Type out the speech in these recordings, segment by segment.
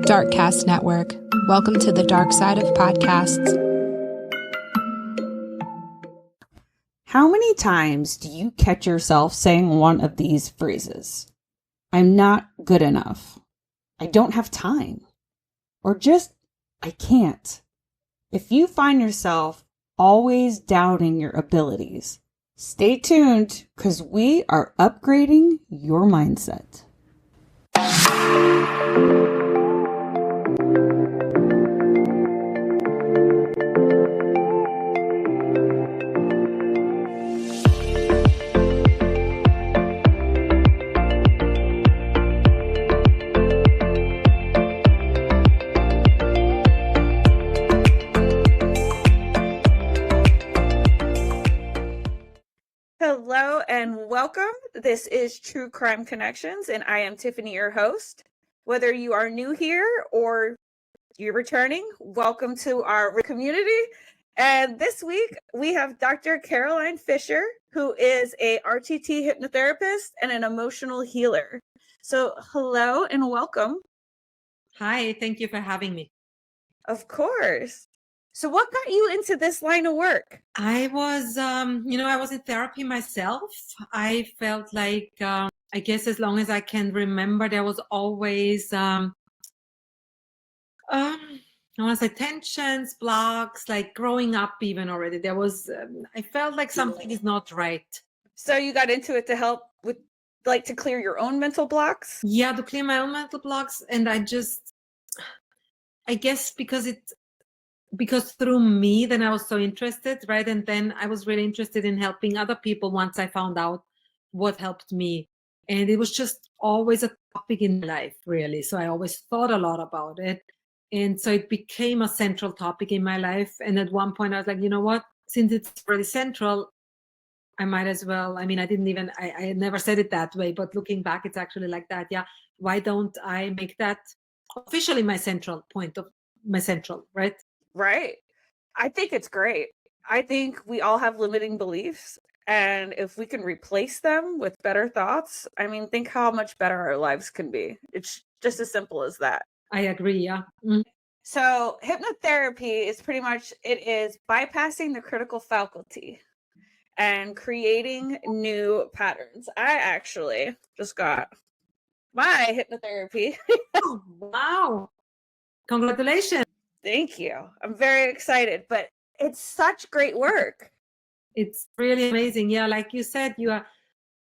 Darkcast Network. Welcome to the dark side of podcasts. How many times do you catch yourself saying one of these phrases? I'm not good enough. I don't have time. Or just, I can't. If you find yourself always doubting your abilities, stay tuned because we are upgrading your mindset. Hello and welcome. This is True Crime Connections, and I am Tiffany, your host. Whether you are new here or you're returning, welcome to our community. And this week we have Dr. Karoline Fischer, who is a RTT hypnotherapist and an emotional healer. So hello and welcome. Hi, thank you for having me. Of course. So what got you into this line of work? I was, I was in therapy myself. I felt like, I guess as long as I can remember, there was always, I want to say tensions, blocks, like growing up even already. There was, I felt like something is not right. So you got into it to help with, like, to clear your own mental blocks? Yeah, to clear my own mental blocks. And I guess because through me, then I was so interested, right? And then I was really interested in helping other people once I found out what helped me. And it was just always a topic in my life, really. So I always thought a lot about it. And so it became a central topic in my life. And at one point I was like, you know what, since it's really central, I might as well, I never said it that way, but looking back, it's actually like that. Yeah. Why don't I make that officially my central point of my central, right? Right. I think it's great. I think we all have limiting beliefs. And if we can replace them with better thoughts, I mean, think how much better our lives can be. It's just as simple as that. I agree. Yeah. Mm-hmm. So hypnotherapy is pretty much, it is bypassing the critical faculty and creating new patterns. I actually just got my hypnotherapy. Oh, wow. Congratulations. Thank you. I'm very excited, but it's such great work. It's really amazing. Yeah, like you said, you are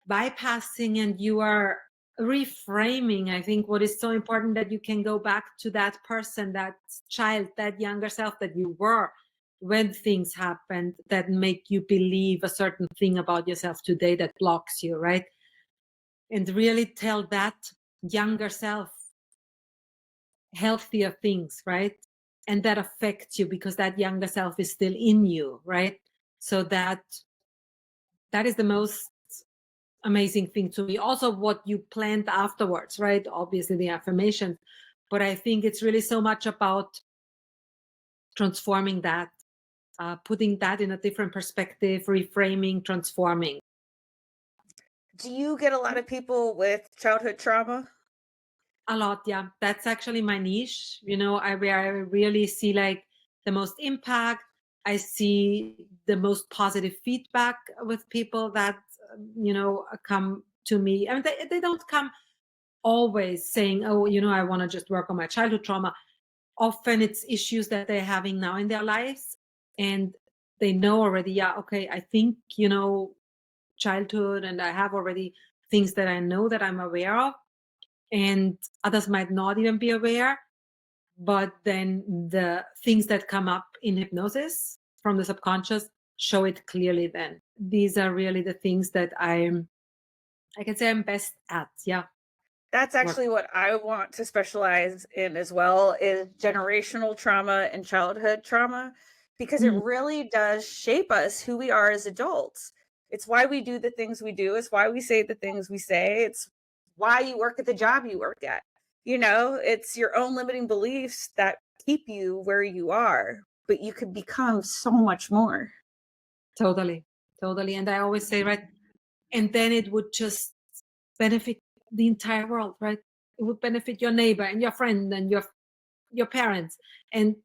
bypassing and you are reframing. I think what is so important that you can go back to that person, that child, that younger self that you were when things happened that make you believe a certain thing about yourself today that blocks you, right? And really tell that younger self healthier things, right? And that affects you because that younger self is still in you, right? So that is the most amazing thing to me. Also what you planned afterwards, right? Obviously the affirmation, but I think it's really so much about transforming that, putting that in a different perspective, reframing, transforming. Do you get a lot of people with childhood trauma? A lot, yeah. That's actually my niche, where I really see like the most impact. I see the most positive feedback with people that, come to me. I mean, they don't come always saying, oh, I want to just work on my childhood trauma. Often it's issues that they're having now in their lives. And they know already, yeah, okay, I think, childhood, and I have already things that I know that I'm aware of. And others might not even be aware, but then the things that come up in hypnosis from the subconscious show it clearly. Then these are really the things that I can say I'm best at. Yeah, that's actually what I want to specialize in as well, is generational trauma and childhood trauma, because it really does shape us, who we are as adults. It's why we do the things we do. It's why we say the things we say. It's why you work at the job you work at. It's your own limiting beliefs that keep you where you are, but you could become so much more. Totally. And I always say, right, and then it would just benefit the entire world, right? it would benefit your neighbor and your friend and your parents and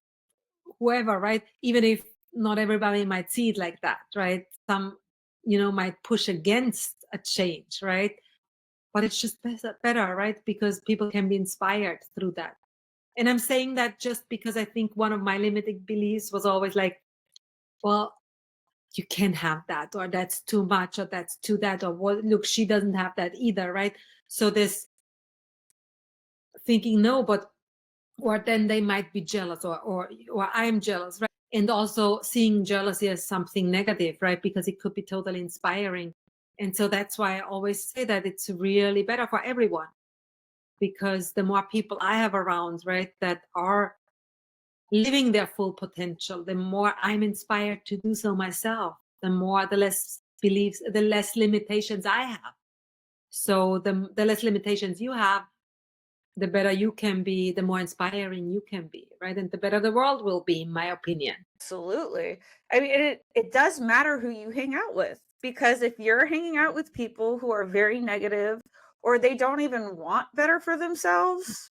whoever, right? Even if not everybody might see it like that, right? Some, might push against a change, right? But it's just better, right? Because people can be inspired through that. And I'm saying that just because I think one of my limiting beliefs was always like, well, you can't have that, or that's too much, or that's too that, or well, look, she doesn't have that either, right? So this thinking, no, but or then they might be jealous, or I'm jealous, right? And also seeing jealousy as something negative, right? Because it could be totally inspiring. And so that's why I always say that it's really better for everyone, because the more people I have around, right, that are living their full potential, the more I'm inspired to do so myself, the less beliefs, the less limitations I have. So the less limitations you have, the better you can be, the more inspiring you can be, right? And the better the world will be, in my opinion. Absolutely. I mean, it does matter who you hang out with, because if you're hanging out with people who are very negative, or they don't even want better for themselves,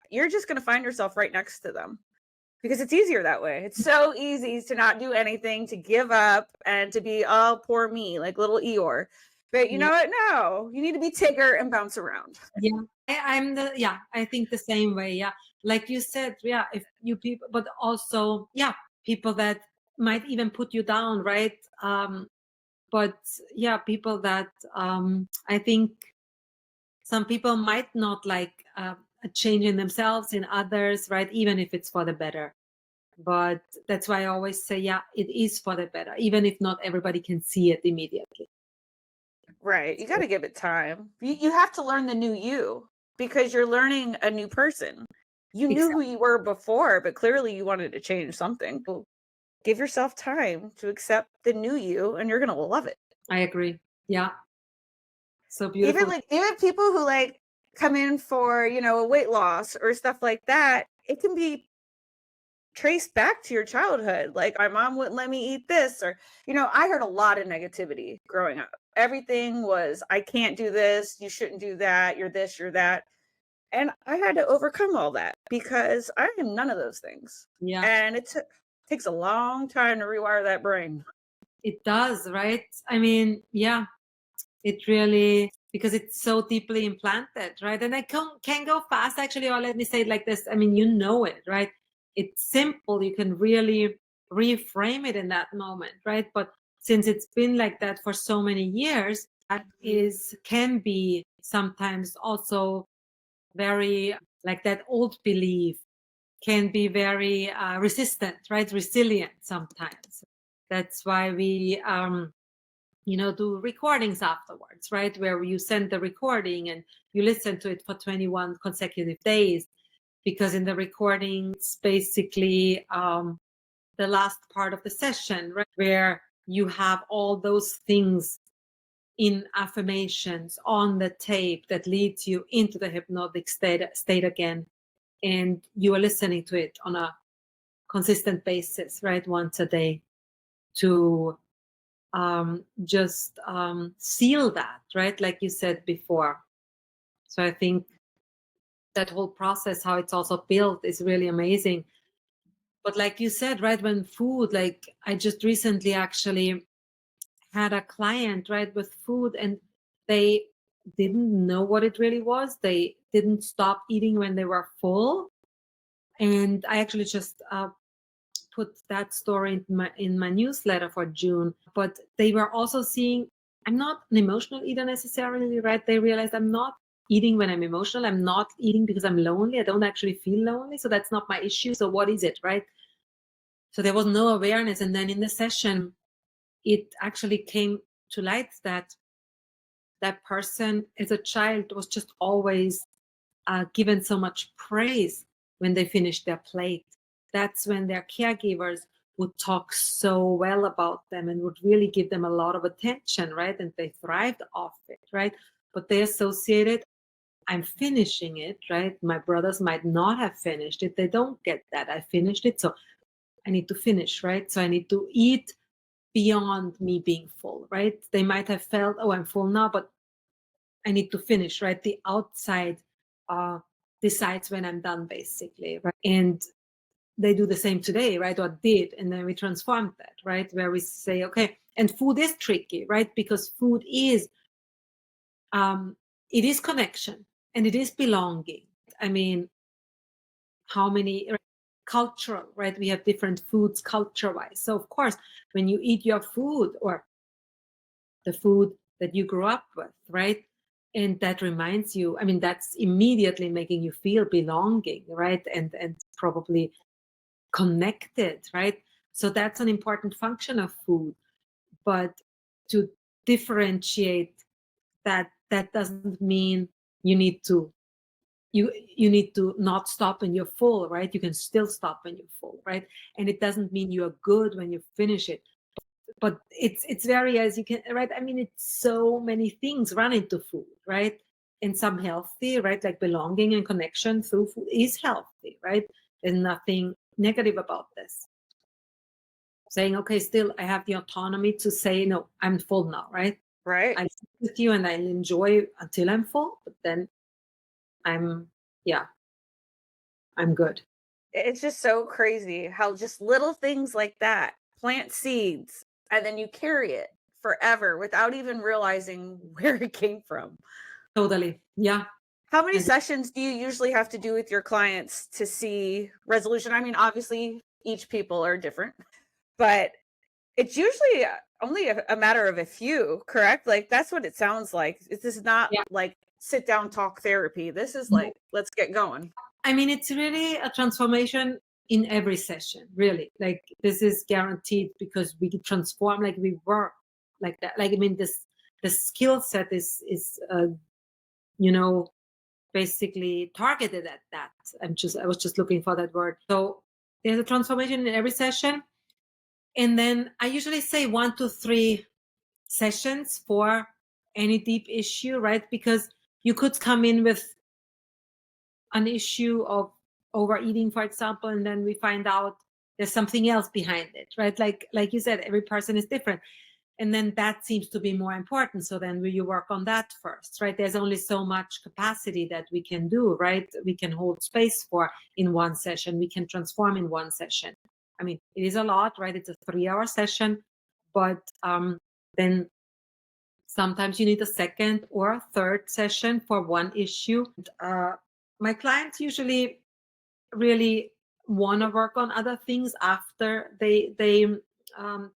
you're just going to find yourself right next to them, because it's easier that way. It's so easy to not do anything, to give up, and to be, oh, poor me, like little Eeyore. But you know what? No, you need to be Tigger and bounce around. Yeah, I think the same way. Yeah, like you said, yeah, if you people, but also, yeah, people that might even put you down, right? But yeah, people that I think some people might not like a change in themselves, in others, right? Even if it's for the better. But that's why I always say, yeah, it is for the better, even if not everybody can see it immediately. Right. You got to give it time. You have to learn the new you, because you're learning a new person. You knew who you were before, but clearly you wanted to change something. Well, give yourself time to accept the new you, and you're going to love it. I agree. Yeah. So beautiful. Even people who like come in for, a weight loss or stuff like that, it can be traced back to your childhood. Like, my mom wouldn't let me eat this, or, I heard a lot of negativity growing up. Everything was, I can't do this, you shouldn't do that, you're this, you're that. And I had to overcome all that, because I am none of those things. Yeah. And it takes a long time to rewire that brain. It does, right? I mean, yeah, it really, because it's so deeply implanted, right? And I can go fast, actually, or let me say it like this. I mean, it, right? It's simple. You can really reframe it in that moment, right? But since it's been like that for so many years, that can be sometimes also very, like, that old belief can be very resistant, right? Resilient sometimes. That's why we do recordings afterwards, right? Where you send the recording and you listen to it for 21 consecutive days, because in the recording, it's basically the last part of the session, right? Where you have all those things in affirmations on the tape that leads you into the hypnotic state again. And you are listening to it on a consistent basis, right? Once a day, to just seal that, right? Like you said before. So I think that whole process, how it's also built, is really amazing. But like you said, right, when food, like I just recently actually had a client, right, with food, and they didn't know what it really was. They didn't stop eating when they were full. And I actually just put that story in my newsletter for June. But they were also seeing, I'm not an emotional eater necessarily, right? They realized I'm not eating when I'm emotional. I'm not eating because I'm lonely. I don't actually feel lonely. So that's not my issue. So what is it, right? So there was no awareness. And then in the session, it actually came to light that that person as a child was just always given so much praise when they finished their plate. That's when their caregivers would talk so well about them and would really give them a lot of attention, right? And they thrived off it, right? But they associated, I'm finishing it, right? My brothers might not have finished it. They don't get that. I finished it, so I need to finish, right? So I need to eat beyond me being full, right? They might have felt, oh, I'm full now, but I need to finish, right? The outside decides when I'm done, basically, right? And they do the same today, right? Or did, and then we transformed that, right? Where we say, okay, and food is tricky, right? Because food is, it is connection and it is belonging. I mean, how many cultural, right? We have different foods culture-wise. So of course, when you eat your food or the food that you grew up with, right? And that reminds you, I mean, that's immediately making you feel belonging, right? And probably connected, right? So that's an important function of food. But to differentiate that, that doesn't mean you need to you need to not stop when you're full, right? You can still stop when you're full, right? And it doesn't mean you're good when you finish it. But it's very, as you can, right? I mean, it's so many things run into food, right? And some healthy, right? Like belonging and connection through food is healthy, right? There's nothing negative about this. Saying, okay, still I have the autonomy to say, no, I'm full now, right? Right. I sit with you and I'll enjoy until I'm full, but then I'm good. It's just so crazy how just little things like that plant seeds and then you carry it forever without even realizing where it came from. Totally. Yeah. How many And sessions do you usually have to do with your clients to see resolution? I mean, obviously, each people are different, but it's usually only a matter of a few, correct? Like, that's what it sounds like. This is not yeah. like sit down talk therapy. This is like, let's get going. I mean, it's really a transformation in every session, really. Like, this is guaranteed because we transform, like we work like that. Like, I mean, the skill set is you know, basically targeted at that. I was just looking for that word. So there's a transformation in every session. And then I usually say 1 to 3 sessions for any deep issue, right? Because you could come in with an issue of overeating, for example, and then we find out there's something else behind it, right? Like you said, every person is different. And then that seems to be more important. So then you work on that first, right? There's only so much capacity that we can do, right? We can hold space for in one session. We can transform in one session. I mean, it is a lot, right? It's a 3-hour session, but then sometimes you need a second or a third session for one issue. My clients usually really want to work on other things after they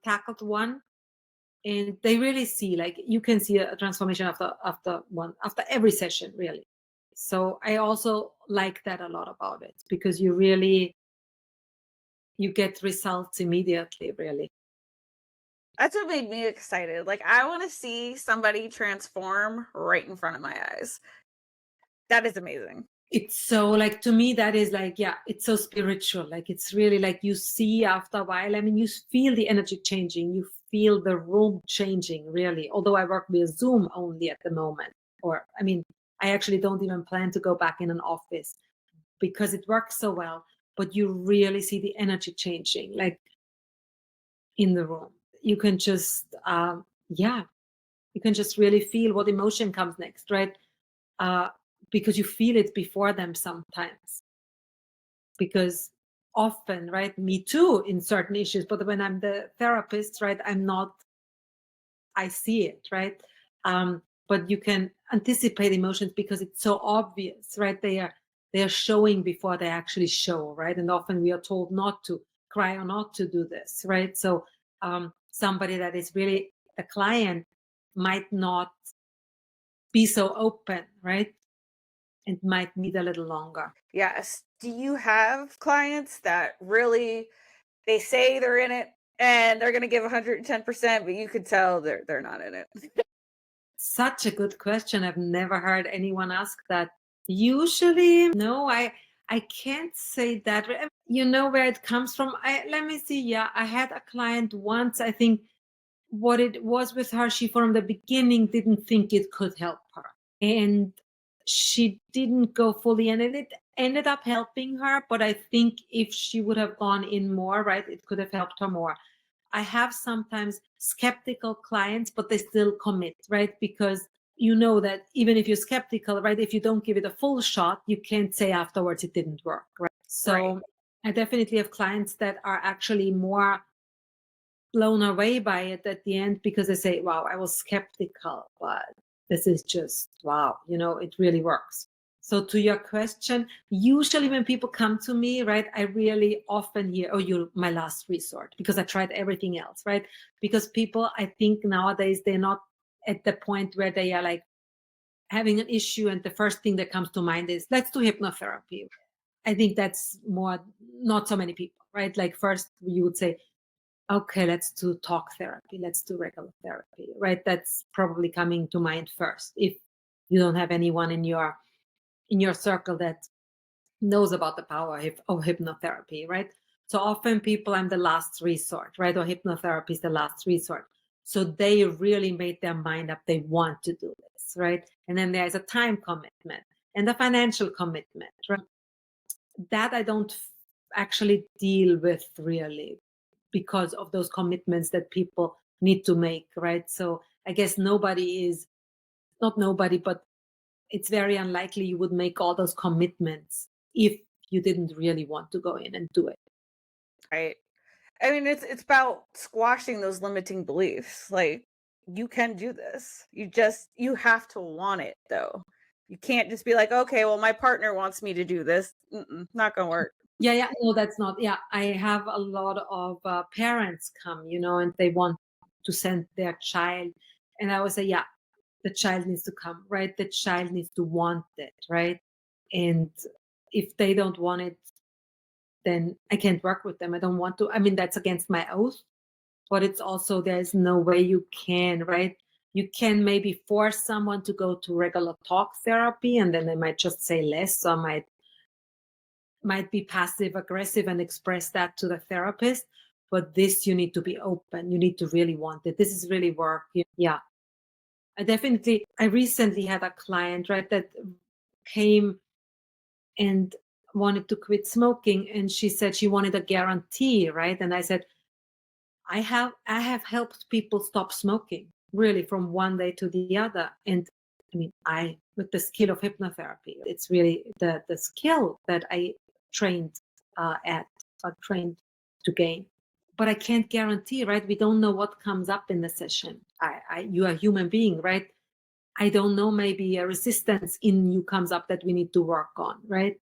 tackled one, and they really see, like, you can see a transformation after every session, really. So I also like that a lot about it, because you get results immediately, really. That's what made me excited. Like, I want to see somebody transform right in front of my eyes. That is amazing. It's so, like, to me, that is like, yeah, it's so spiritual. Like, it's really like you see after a while, I mean, you feel the energy changing, you feel the room changing, really. Although I work via Zoom only at the moment, or I mean, I actually don't even plan to go back in an office because it works so well, but you really see the energy changing, like, in the room. You can just, you can just really feel what emotion comes next, right? Because you feel it before them sometimes. Because often, right, me too in certain issues, but when I'm the therapist, right, I see it, right? But you can anticipate emotions because it's so obvious, right? They are showing before they actually show, right? And often we are told not to cry or not to do this, right? So somebody that is really the client might not be so open, right? And might need a little longer. Yes. Do you have clients that really, they say they're in it and they're going to give 110%, but you could tell they're not in it? Such a good question. I've never heard anyone ask that. Usually, no, I can't say that. You know where it comes from? Let me see. Yeah, I had a client once. I think what it was with her, she from the beginning didn't think it could help her, and she didn't go fully, and it ended up helping her. But I think if she would have gone in more, right, it could have helped her more. I have sometimes skeptical clients, but they still commit, right? Because you know that even if you're skeptical, right, if you don't give it a full shot, you can't say afterwards it didn't work, right? So Right. I definitely have clients that are actually more blown away by it at the end because they say, wow, I was skeptical, but this is just, wow, it really works. So to your question, usually when people come to me, right, I really often hear, oh, you're my last resort because I tried everything else, right? Because people, I think nowadays, they're not at the point where they are like having an issue and the first thing that comes to mind is, let's do hypnotherapy. I think that's more, not so many people, right? Like first you would say, okay, let's do talk therapy, let's do regular therapy, right? That's probably coming to mind first if you don't have anyone in your circle that knows about the power of hypnotherapy, right? So often people, I'm the last resort, right? Or hypnotherapy is the last resort. So they really made their mind up, they want to do this, right? And then there's a time commitment and a financial commitment, right? That I don't actually deal with really because of those commitments that people need to make, right? So I guess not nobody, but it's very unlikely you would make all those commitments if you didn't really want to go in and do it. Right. I mean, it's about squashing those limiting beliefs. Like, you can do this. You have to want it though. You can't just be like, okay, well, my partner wants me to do this. Not gonna work. Yeah, no, that's not. Yeah, I have a lot of parents come, and they want to send their child, and I always say, yeah, the child needs to come, right? The child needs to want it, right? And if they don't want it, then I can't work with them. I don't want to. I mean, that's against my oath, but it's also, there's no way you can, right? You can maybe force someone to go to regular talk therapy, and then they might just say less, or might be passive aggressive and express that to the therapist. But this, you need to be open. You need to really want it. This is really work. Yeah. I recently had a client, right, that came and wanted to quit smoking. And she said she wanted a guarantee, right? And I said, I have helped people stop smoking really from one day to the other. And I mean, with the skill of hypnotherapy, it's really the skill that I trained trained to gain. But I can't guarantee, right? We don't know what comes up in the session. You are a human being, right? I don't know, maybe a resistance in you comes up that we need to work on, right?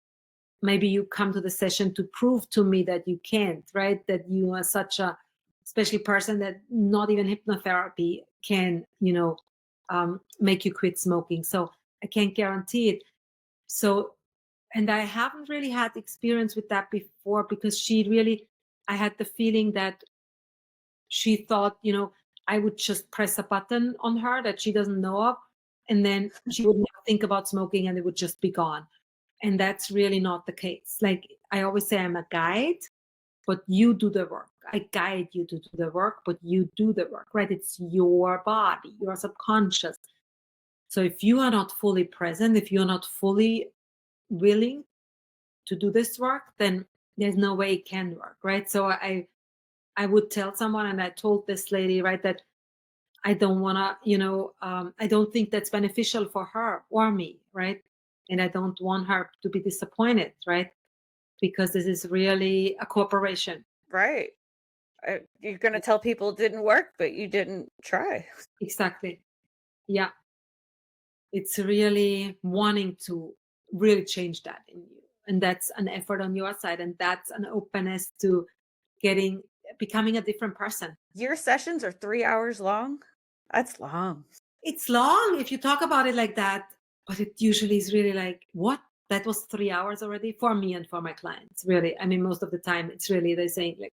Maybe you come to the session to prove to me that you can't, right? That you are such a special person that not even hypnotherapy can, make you quit smoking. So I can't guarantee it. So, and I haven't really had experience with that before because I had the feeling that she thought, I would just press a button on her that she doesn't know of, and then she would never think about smoking and it would just be gone. And that's really not the case. Like I always say, I'm a guide, but you do the work. I guide you to do the work, but you do the work, right? It's your body, your subconscious. So if you are not fully present, if you're not fully willing to do this work, then there's no way it can work, right? So I would tell someone, and I told this lady, right, that I don't want to, I don't think that's beneficial for her or me, right? And I don't want her to be disappointed, right? Because this is really a cooperation. Right. You're going to tell people it didn't work, but you didn't try. Exactly. Yeah. It's really wanting to really change that in you. And that's an effort on your side. And that's an openness to becoming a different person. Your sessions are 3 hours long? That's long. It's long if you talk about it like that, but it usually is really like, what? That was 3 hours already for me and for my clients, really. I mean, most of the time it's really, they're saying like,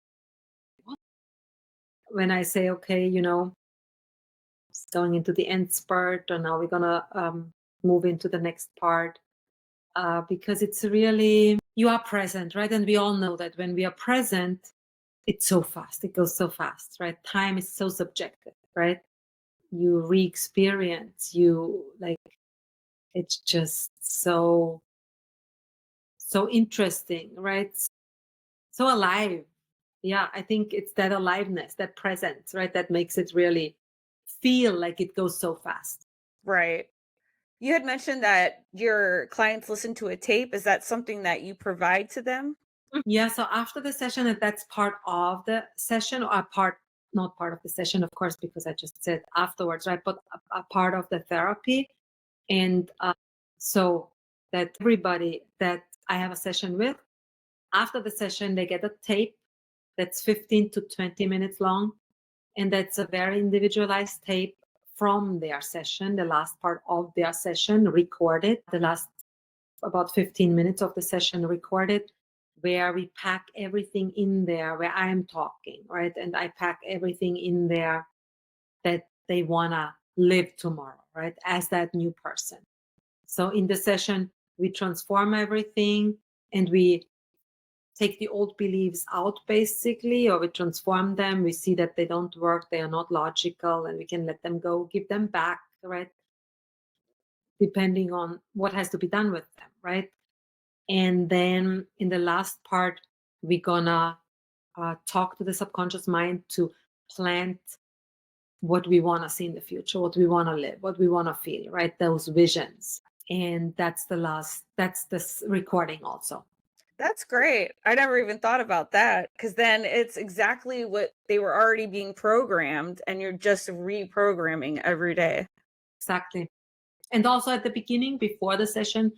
what? When I say, okay, it's going into the end spurt, or now we're going to move into the next part, because it's really, you are present, right? And we all know that when we are present, it's so fast. It goes so fast, right? Time is so subjective, right? You re-experience, it's just so interesting, right? So alive. Yeah, I think it's that aliveness, that presence, right? That makes it really feel like it goes so fast. Right. You had mentioned that your clients listen to a tape. Is that something that you provide to them? Yeah, so after the session, and that's part of the session, or not part of the session, of course, because I just said afterwards, right? But a part of the therapy. And so that everybody that I have a session with, after the session, they get a tape that's 15 to 20 minutes long. And that's a very individualized tape from their session, the last part of their session recorded, the last about 15 minutes of the session recorded, where we pack everything in there, where I'm talking, right? And I pack everything in there that they want to live tomorrow, right? As that new person. So in the session, we transform everything and we take the old beliefs out, basically, or we transform them. We see that they don't work, they are not logical, and we can let them go, give them back, right? Depending on what has to be done with them, right? And then in the last part, we're gonna talk to the subconscious mind to plant what we want to see in the future, what we want to live, what we want to feel, right? Those visions. And that's this recording also. That's great. I never even thought about that, because then it's exactly what they were already being programmed and you're just reprogramming every day. Exactly. And also at the beginning, before the session,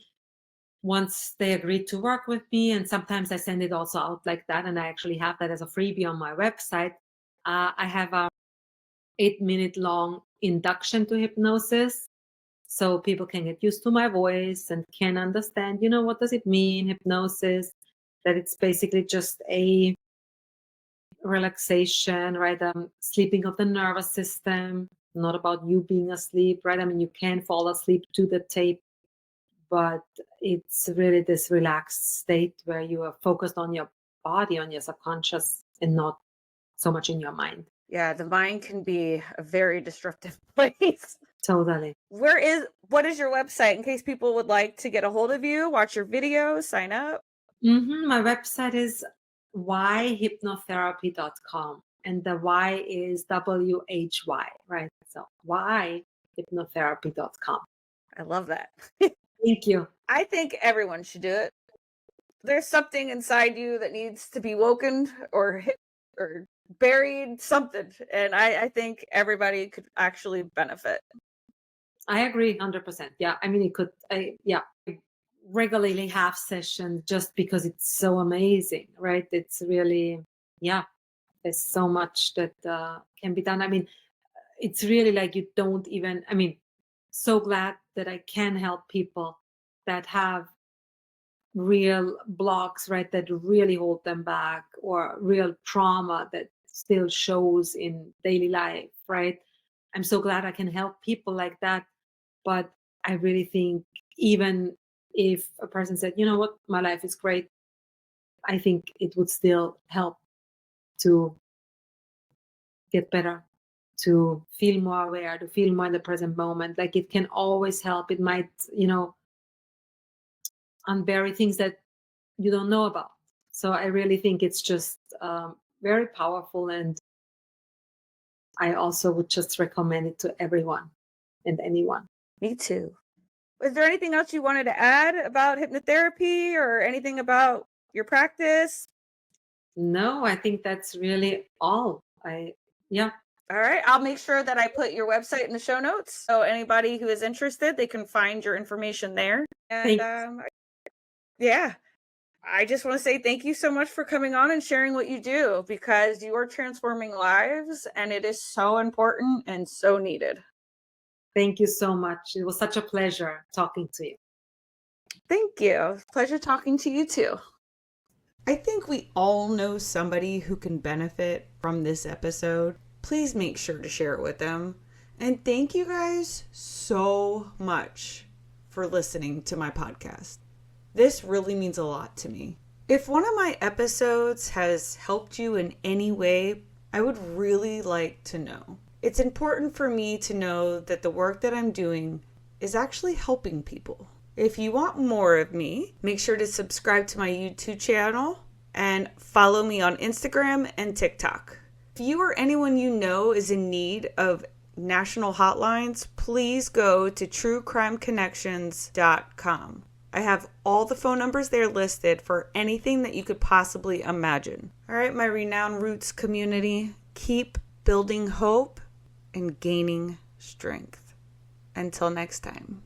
once they agreed to work with me, and sometimes I send it also out like that, and I actually have that as a freebie on my website, I have a 8-minute long induction to hypnosis. So people can get used to my voice and can understand, what does it mean, hypnosis, that it's basically just a relaxation, right? Sleeping of the nervous system, not about you being asleep, right? I mean, you can fall asleep to the tape, but it's really this relaxed state where you are focused on your body, on your subconscious, and not so much in your mind. Yeah, the mind can be a very disruptive place. Totally. What is your website in case people would like to get a hold of you, watch your videos, sign up? My website is whyhypnotherapy.com, and the Y is WHY, right? So whyhypnotherapy.com. I love that. Thank you. I think everyone should do it. There's something inside you that needs to be woken or hit or buried, something. And I think everybody could actually benefit. I agree 100%. Yeah. I mean, I regularly have sessions just because it's so amazing, right? It's really, there's so much that can be done. I mean, it's really like you don't even, so glad that I can help people that have real blocks, right, that really hold them back, or real trauma that still shows in daily life, right? I'm so glad I can help people like that. But I really think even if a person said, you know what, my life is great, I think it would still help to get better, to feel more aware, to feel more in the present moment. Like it can always help. It might, unbury things that you don't know about. So I really think it's just very powerful. And I also would just recommend it to everyone and anyone. Me too. Was there anything else you wanted to add about hypnotherapy or anything about your practice? No, I think that's really all. All right. I'll make sure that I put your website in the show notes. So anybody who is interested, they can find your information there. And I just want to say thank you so much for coming on and sharing what you do, because you are transforming lives and it is so important and so needed. Thank you so much. It was such a pleasure talking to you. Thank you. Pleasure talking to you too. I think we all know somebody who can benefit from this episode. Please make sure to share it with them. And thank you guys so much for listening to my podcast. This really means a lot to me. If one of my episodes has helped you in any way, I would really like to know. It's important for me to know that the work that I'm doing is actually helping people. If you want more of me, make sure to subscribe to my YouTube channel and follow me on Instagram and TikTok. If you or anyone you know is in need of national hotlines, please go to truecrimeconnections.com. I have all the phone numbers there listed for anything that you could possibly imagine. All right, my Renowned Roots community, keep building hope and gaining strength. Until next time.